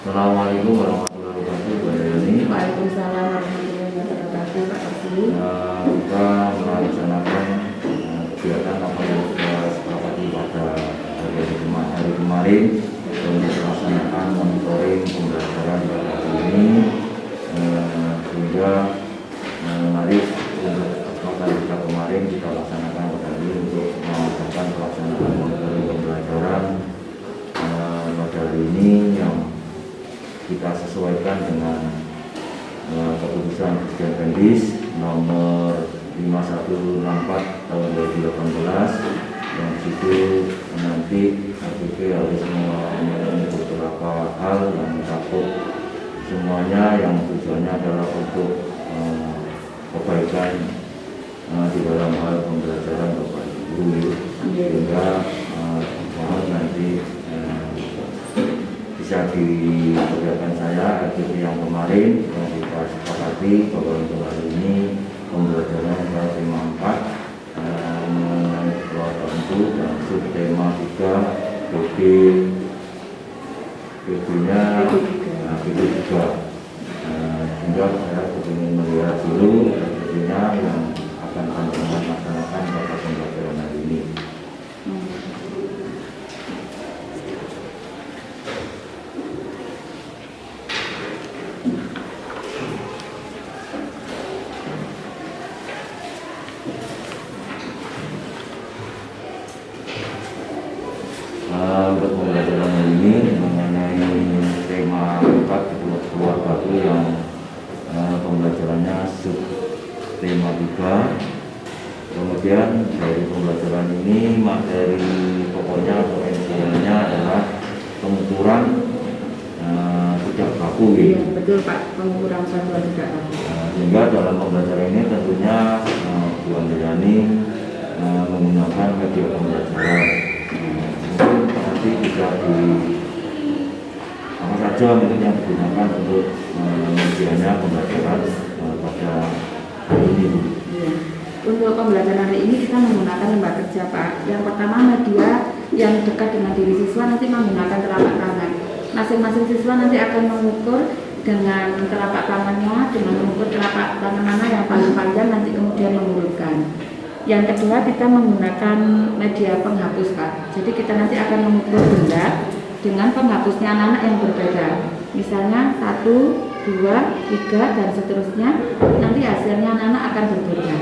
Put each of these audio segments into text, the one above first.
Assalamualaikum warahmatullahi wabarakatuh. Bu Yani. Waalaikumsalam warahmatullahi wabarakatuh. Pak Kasih. Kita melaksanakan kegiatan apa yang sudah sepakati pada hari kemarin untuk melaksanakan monitoring pembelajaran pada hari ini, sehingga mari untuk kita kemarin kita laksanakan pada hari ini untuk melakukan pelaksanaan monitoring pembelajaran pada hari ini yang kita sesuaikan dengan keputusan Presiden Pendis nomor 5164 tahun 2018 yang situ nanti APP harus mengikuti beberapa hal yang mencakup semuanya yang tujuannya adalah untuk kebaikan di dalam hal pembelajaran Bapak Ibu, sehingga mohon nanti bisa dikerjakan saya aktivitas yang kemarin yang kita sepakati bahwa untuk hari ini pembelajaran pada tema 4 mengenai keluarga untuk dan subtema 3 PB-nya PB 3 sehingga saya ingin melihat dulu PB-nya yang akan kami laksanakan pada pembelajaran hari ini. Untuk pembelajaran hari ini mengenai tema 4 keluarga itu yang pembelajarannya sub tema 3. Kemudian dari pembelajaran ini materi pokoknya atau intinya adalah pengukuran tidak baku. Iya, betul Pak, pengukuran satuan tidak baku. Sehingga dalam pembelajaran ini tentunya Bu Andriani menggunakan media pembelajaran. Mungkin nanti bisa di apa saja mungkin yang digunakan untuk medianya pembelajaran pada hari ini. Iya. Untuk pembelajaran hari ini kita menggunakan lembar kerja Pak. Yang pertama media yang dekat dengan diri siswa nanti menggunakan telapak tangan. Masing-masing siswa nanti akan mengukur dengan telapak tangannya, dengan mengukur telapak tangan mana yang paling panjang nanti kemudian mengurutkan. Yang kedua kita menggunakan media penghapus Pak. Jadi kita nanti akan mengukur benda dengan penghapusnya anak-anak yang berbeda. Misalnya 1, 2, 3 dan seterusnya. Nanti hasilnya anak-anak akan berbeda.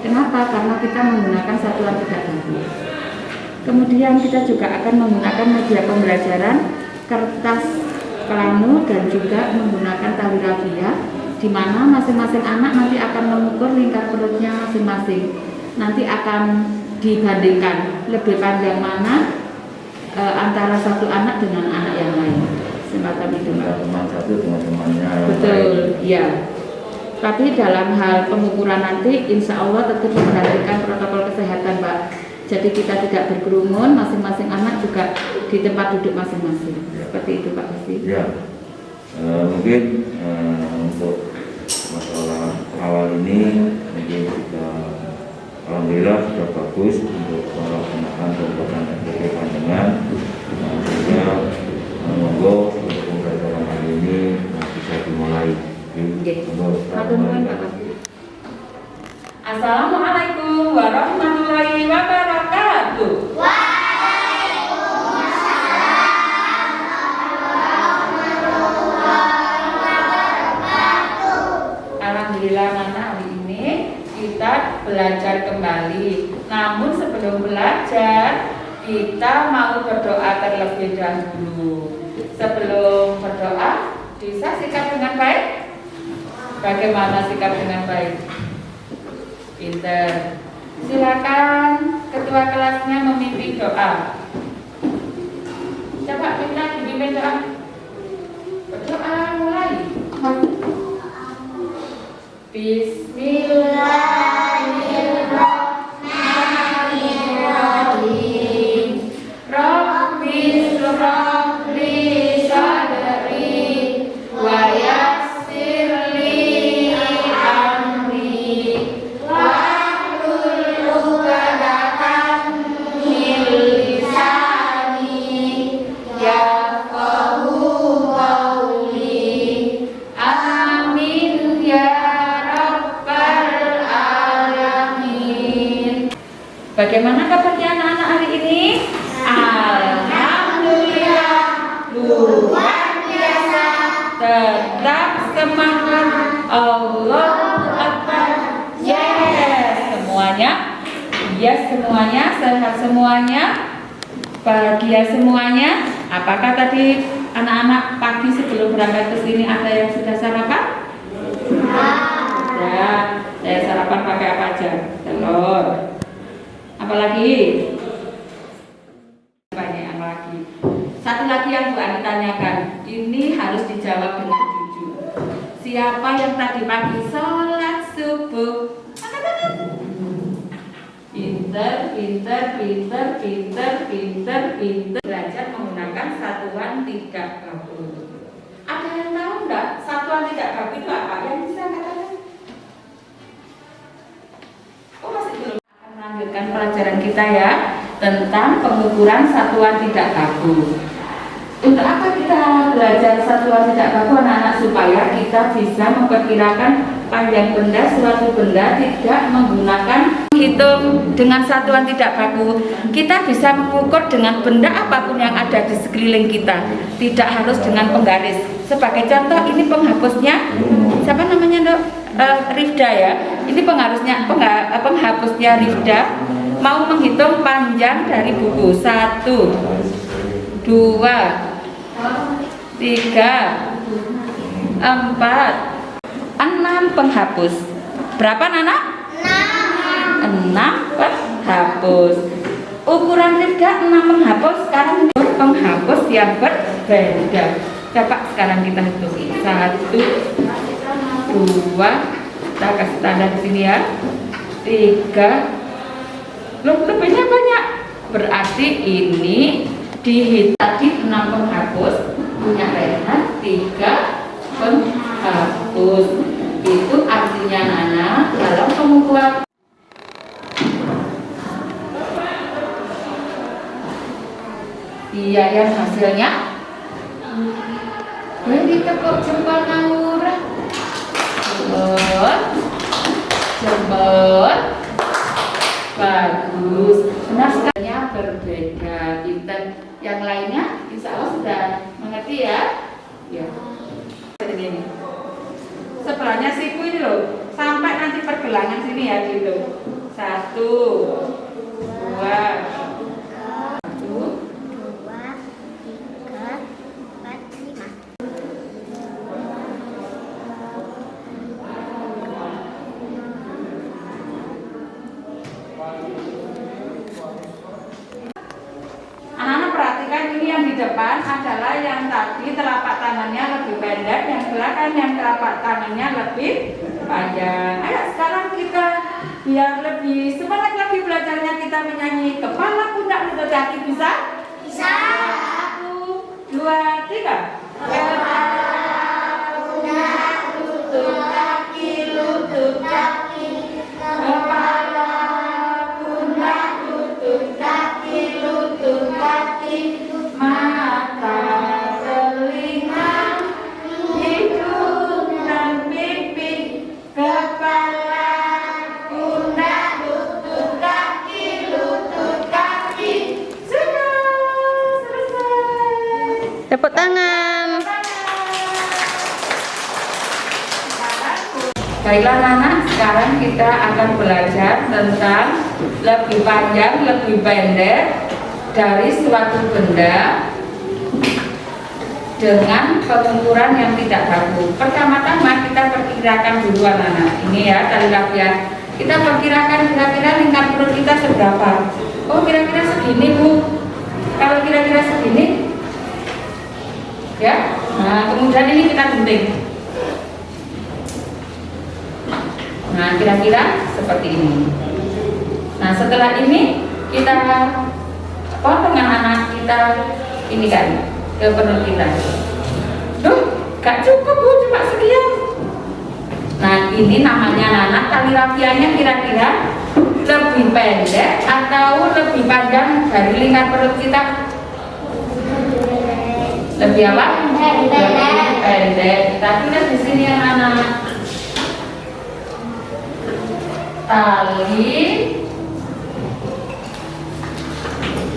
Kenapa? Karena kita menggunakan satuan tidak baku. Kemudian kita juga akan menggunakan media pembelajaran, kertas kelanu dan juga menggunakan tali rafia, di mana masing-masing anak nanti akan mengukur lingkar perutnya masing-masing. Nanti akan dibandingkan lebih panjang mana antara satu anak dengan anak yang lain. Semacam itu. Teman satu dengan temannya. Betul, ya. Tapi dalam hal pengukuran nanti insya Allah tetap memperhatikan protokol kesehatan Pak. Jadi kita tidak berkerumun, masing-masing anak juga di tempat duduk masing-masing. Seperti itu Pak Kasih. Ya, mungkin untuk masalah awal ini mungkin kita alhamdulillah sudah bagus untuk melaksanakan pembuatan SPP panjangan. Sehingga monggo untuk pembelajaran hari ini bisa dimulai. Assalamualaikum warahmatullahi wabarakatuh. Alhamdulillah mana hari ini kita belajar kembali. Namun sebelum belajar kita mau berdoa terlebih dahulu. Sebelum berdoa bisa sikap dengan baik. Bagaimana sikap dengan baik? Pinter. Silakan ketua kelasnya memimpin doa. Coba kita dipimpin doa. Berdoa mulai. Bismillahirrahmanirrahim. Rabbis rabli sadri wa yassirli amri wahlul 'uqdatam min lisani yafqahu Bagaimana kabarnya anak-anak hari ini? Alhamdulillah, luar biasa. Tetap semangat. Allahu Akbar. Yes, semuanya. Yes, semuanya. Sehat semuanya. Bahagia semuanya. Apakah tadi anak-anak pagi sebelum berangkat ke sini ada yang sudah sarapan? Ya, saya sarapan pakai apa aja? Telur. Apalagi? Banyak lagi. Satu lagi yang Bu Ani tanyakan, ini harus dijawab dengan jujur. Siapa yang tadi pagi sholat subuh? Pinter. Belajar menggunakan satuan tidak baku. Ada yang tahu enggak satuan tidak baku itu apa? Yang bisa katakan? Oh, masih belum. Akan melanjutkan pelajaran kita ya tentang pengukuran satuan tidak baku. Untuk apa kita belajar satuan tidak baku anak-anak? Supaya kita bisa memperkirakan panjang benda, suatu benda tidak menggunakan hitung dengan satuan tidak baku. Kita bisa mengukur dengan benda apapun yang ada di sekeliling kita, tidak harus dengan penggaris. Sebagai contoh, ini penghapusnya siapa namanya Dok? Rifda ya. Ini penghapusnya Rifda mau menghitung panjang dari buku 1, 2, 3, 4, 5, 6, 6 penghapus. Berapa Nana? 6 penghapus. Ukuran Rifda 6 penghapus. Sekarang ini penghapus yang berbeda. Coba sekarang kita hitung 1, 2, kita kasih tanda di sini ya. 3. Loh, lebihnya banyak. Berarti ini dihitung tadi 6 penghapus, punya Rehan 3 penghapus. Itu artinya Nana dalam pengukuran. Iya yang hasilnya jadi tepuk jempol Naura. Jempol bagus. Benar sekali berbeda. Pinter. Yang lainnya insya Allah sudah mengerti ya. Ya. Ini sebelahnya siku ini loh, sampai nanti pergelangan sini ya gitu. 1, 2, 'Ini yang di depan adalah yang tadi telapak tangannya lebih pendek, yang belakang yang telapak tangannya lebih panjang. Ayo sekarang kita biar lebih semangat lagi belajarnya, kita menyanyi kepala, pundak, lutut, kaki. Bisa? Bisa. 1, 2, 3. Kepala, pundak, lutut, kaki, lutut, kaki. Kepala, pundak, lutut, kaki, lutut, kaki. Mata, telinga, hidung dan pipi. Kepala, pundak, lutut, kaki, lutut, kaki. Sudah selesai. Tepuk tangan. Baiklah Nana, sekarang kita akan belajar tentang lebih panjang, lebih pendek dari suatu benda dengan pengukuran yang tidak baku. Pertama-tama kita perkirakan dulu anak-anak. Ini ya tali rafia. Kita perkirakan kira-kira lingkar perut kita seberapa. Oh kira-kira segini Bu. Kalau kira-kira segini, ya. Nah kemudian ini kita gunting. Nah kira-kira seperti ini. Nah setelah ini kita potong anak-anak kita ini kan ke perut kita. Duh, gak cukup Bu, cuma sekian. Nah ini namanya Nana, tali rafianya kira-kira lebih pendek atau lebih panjang dari lingkar perut kita? Lebih apa? Lebih pendek. Kita tulis di sini ya anak. Tali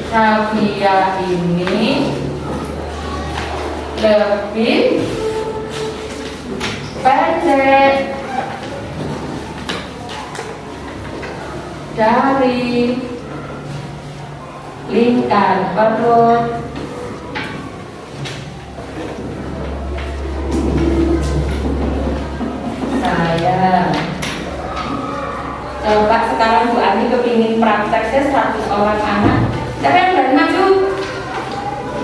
rafia ini lebih pendek dari lingkar perut saya. Coba sekarang Bu Ani kepingin praktek 100 orang anak. Siapa yang berani maju?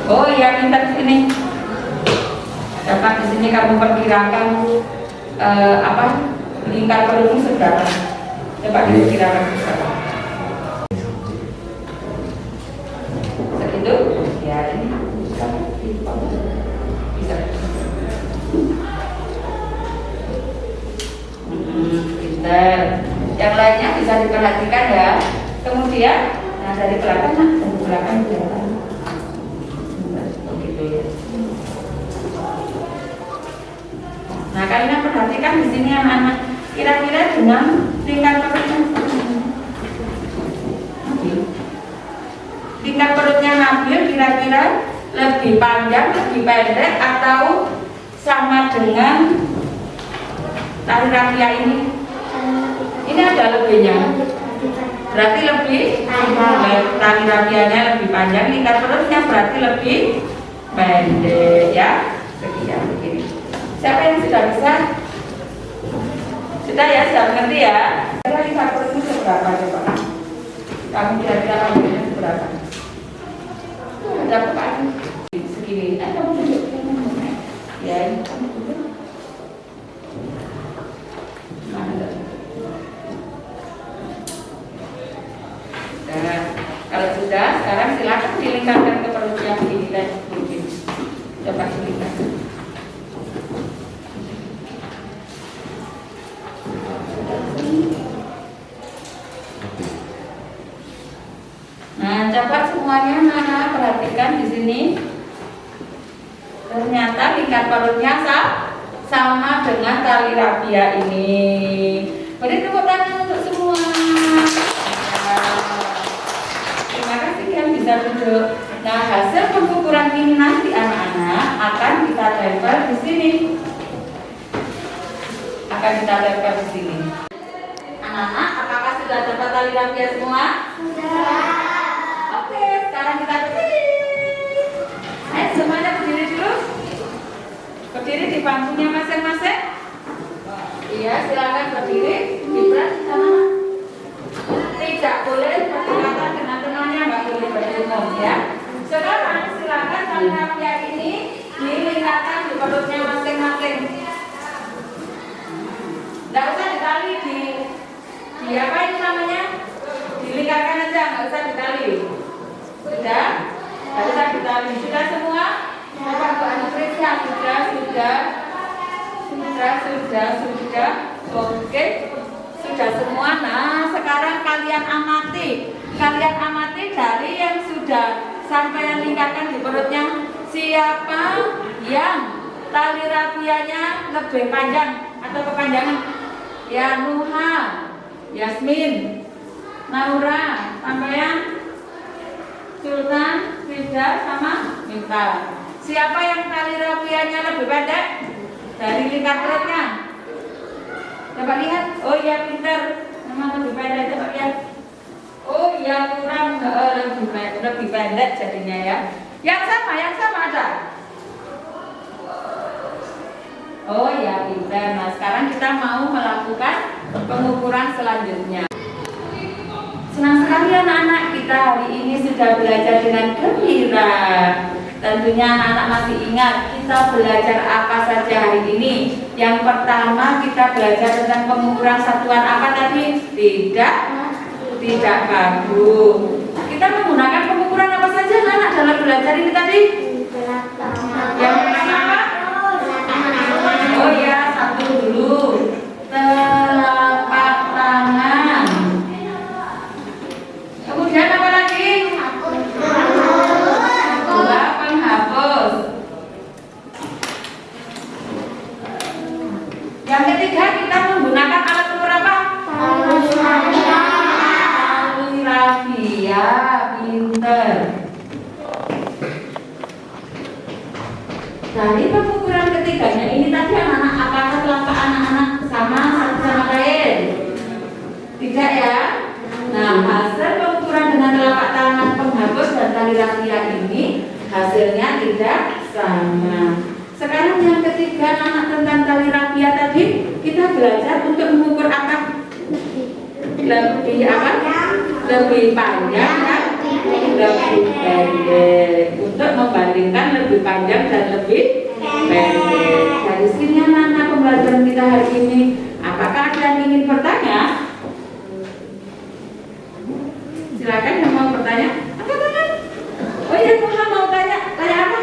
Oh iya, pintar sini. Coba di sini kamu perkirakan lingkar perutmu seberapa? Coba diperkirakan seberapa? Segitu? Ya ini bisa. Pintar. Yang lainnya bisa diperhatikan ya. Kemudian, nah dari belakang, kelihatan. Begitu ya. Nah kalian perhatikan di sini anak-anak. Kira-kira dengan lingkar perutnya, lingkar perutnya Nabil kira-kira lebih panjang, lebih pendek, atau sama dengan tali rafia ini? Ini ada lebihnya, berarti lebih tali rafianya lebih panjang, lingkar perutnya berarti lebih pendek ya. Sekian begini. Siapa yang sudah bisa? Sudah ya, sudah mengerti ya. Kira lingkar perutmu seberapa coba? Kamu kira-kira ambilnya seberapa? Ada apa? Segini. Kamu duduk. Ya, ini kamu duduk. Nah, kalau sudah, sekarang silakan dilingkarkan ke perut yang ini dan mungkin. Coba dilingkarkan. Nah, coba semuanya anak perhatikan di sini. Ternyata lingkar perutnya sama dengan tali rafia ini. Beri tepuk tangan untuk semua. Terima kasih, kalian bisa duduk. Nah, hasil pengukuran ini nanti anak-anak akan kita tempel di sini. Anak-anak, apakah sudah dapat tali rafia semua? Sudah. Oke, sekarang kita berdiri. Ayo semuanya berdiri dulu. Berdiri di bangkunya masing-masing. Iya, silakan berdiri. Gibran, sama. Tidak boleh berdekatan dengan temannya, nggak boleh berumur ya. Sekarang silakan tali rafia ini dilingkarkan di perutnya masing-masing. Nggak usah ditali di apa ini namanya? Dilingkarkan aja, nggak usah ditali. Sudah? Nggak usah ditali. Sudah semua? Coba Bu Ani periksa. Sudah. Oke. Sudah semua. Nah, sekarang kalian amati dari yang sudah sampai lingkarkan di perutnya. Siapa yang tali rafianya lebih panjang atau kepanjangan? Ya, Nuha, Yasmin, Naura, sampean, Sultan, Rida, sama Minta. Siapa yang tali rafianya lebih pendek dari lingkar perutnya? Coba lihat. Oh iya, pinter. Memang lebih pendek. Coba lihat. Oh iya, kurang lebih pendek jadinya ya. Yang sama ada. Oh ya, pinter. Nah, sekarang kita mau melakukan pengukuran selanjutnya. Senang sekali anak-anak, kita hari ini sudah belajar dengan gembira. Tentunya anak-anak masih ingat kita belajar apa saja hari ini. Yang pertama kita belajar tentang pengukuran satuan apa tadi? Tidak baku. Kita menggunakan pengukuran apa saja anak dalam belajar ini tadi? Yang pertama apa? Oh ya, satu dulu. Telapak tangan. Kemudian apa lagi? Dua penghapus. Yang ketiga kita menggunakan alat ukur apa? Tali rafia. Pinter. Dari pengukuran ketiganya ini tadi anak-anak, apakah telapak anak-anak sama satu sama lain? Tidak ya? Nah, hasil pengukuran dengan telapak tangan penghapus dan tali rafia ini hasilnya tidak sama. Sekarang yang ketiga, anak tentang tali rafia tadi kita belajar untuk mengukur apa? Lebih apa? Lebih panjang dan lebih pendek. Untuk membandingkan lebih panjang dan lebih pendek. Dari sini anak-anak pembelajaran kita hari ini, apakah ada yang ingin bertanya? Silakan yang mau bertanya. Angkat tangan. Oh iya, Tuhan mau tanya. Tanya apa?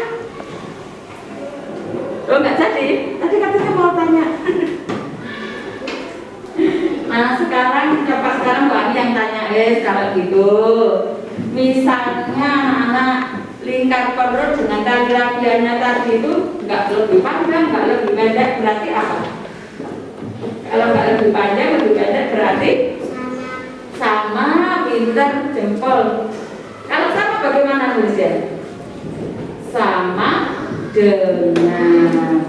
Oh nggak jadi. Tadi katanya mau tanya. Nah sekarang Wani yang tanya kalau gitu. Misalnya anak-anak lingkar perut dengan tali rafianya tadi itu nggak lebih panjang, nggak lebih pendek, berarti apa? Kalau nggak lebih panjang, lebih pendek berarti sama, pinter, jempol. Kalau sama bagaimana tulisnya? Sama dengan.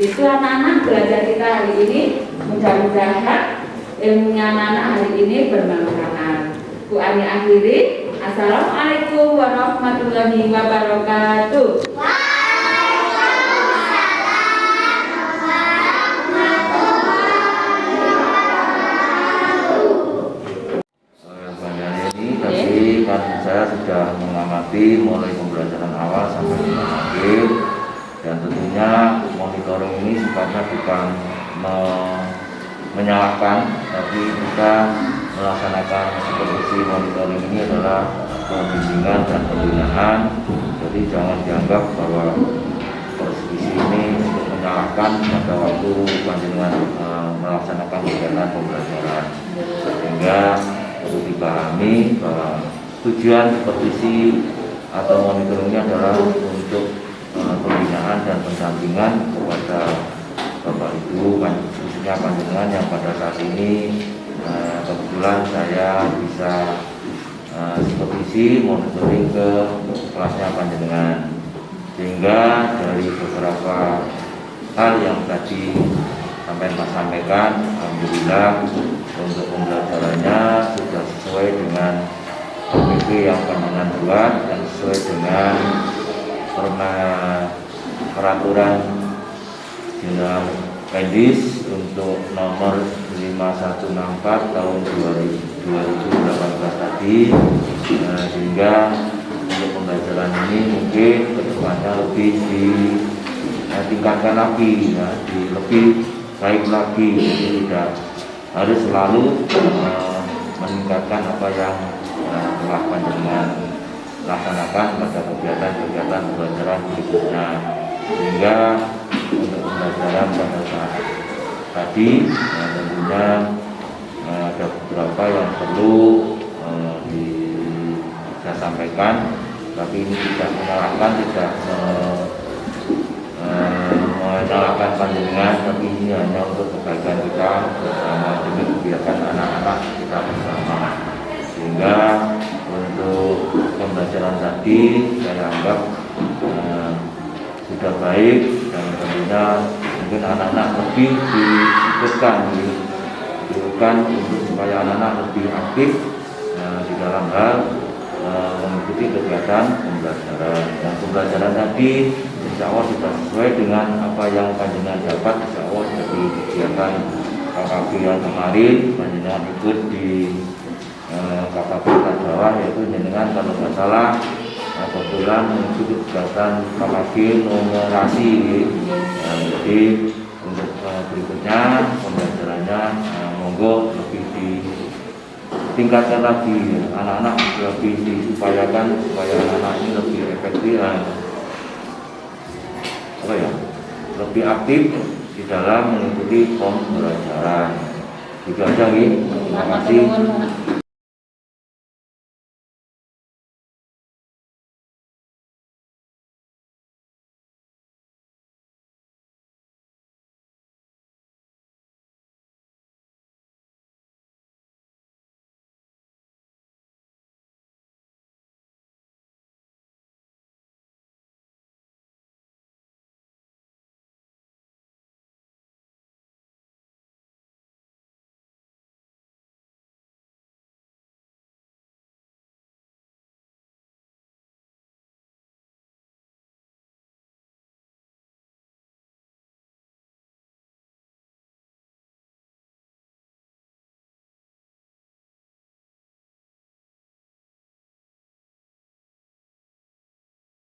Itu anak-anak belajar kita hari ini. Mudah-mudahan ilmunya anak-anak hari ini bermanfaat. Bu Ani akhiri. Assalamualaikum warahmatullahi wabarakatuh. Tadi kan saya sudah mengamati mulai pembelajaran awal sampai dengan akhir, dan tentunya monitoring ini sifatnya bukan menyalahkan, tapi kita melaksanakan supervisi monitoring ini adalah pembimbingan dan pembinaan. Jadi jangan dianggap bahwa supervisi ini untuk menyalahkan pada waktu panjenengan melaksanakan kegiatan pembelajaran, sehingga perlu dipahami bahwa tujuan supervisi atau monitoring ini adalah untuk pembinaan dan pendampingan kepada Bapak Ibu, khususnya panjenengan yang pada saat ini kebetulan saya bisa supervisi monitoring ke kelasnya panjenengan, sehingga dari beberapa hal yang tadi sampaikan, alhamdulillah untuk pembelajarannya sudah sesuai dengan PPP yang panjenengan buat dan sesuai dengan peraturan Jenderal Medis untuk nomor 5164 tahun 2018 tadi, sehingga untuk pembelajaran ini mungkin kedepannya lebih ditingkatkan lagi, lebih baik lagi, jadi tidak harus selalu meningkatkan apa yang telah panjenengan laksanakan pada kegiatan-kegiatan pembelajaran berikutnya, sehingga untuk pembelajaran pada saat tadi tentunya ada beberapa yang perlu saya sampaikan, tapi ini tidak menyalahkan, tidak menyalahkan panjenengan, tapi ini hanya untuk kebaikan kita bersama demi kegiatan anak-anak kita bersama, sehingga untuk pembelajaran tadi saya anggap sudah baik, dan tentunya mungkin anak-anak lebih diikutkan untuk supaya anak-anak lebih aktif di dalam hal mengikuti kegiatan pembelajaran. Dan pembelajaran tadi insya Allah sudah sesuai dengan apa yang panjenengan dapat, insya Allah dari kegiatan KKB yang kemarin panjenengan ikut di KKB Jawa, yaitu jenengan kalau nggak salah kebetulan mengikuti kegiatan KKB numerasi. Jadi untuk berikutnya pembelajarannya monggo lebih ditingkatkan lagi, anak-anak lebih diupayakan supaya anak-anak ini lebih efektif, lebih aktif di dalam mengikuti pembelajaran. Itu aja, terima kasih.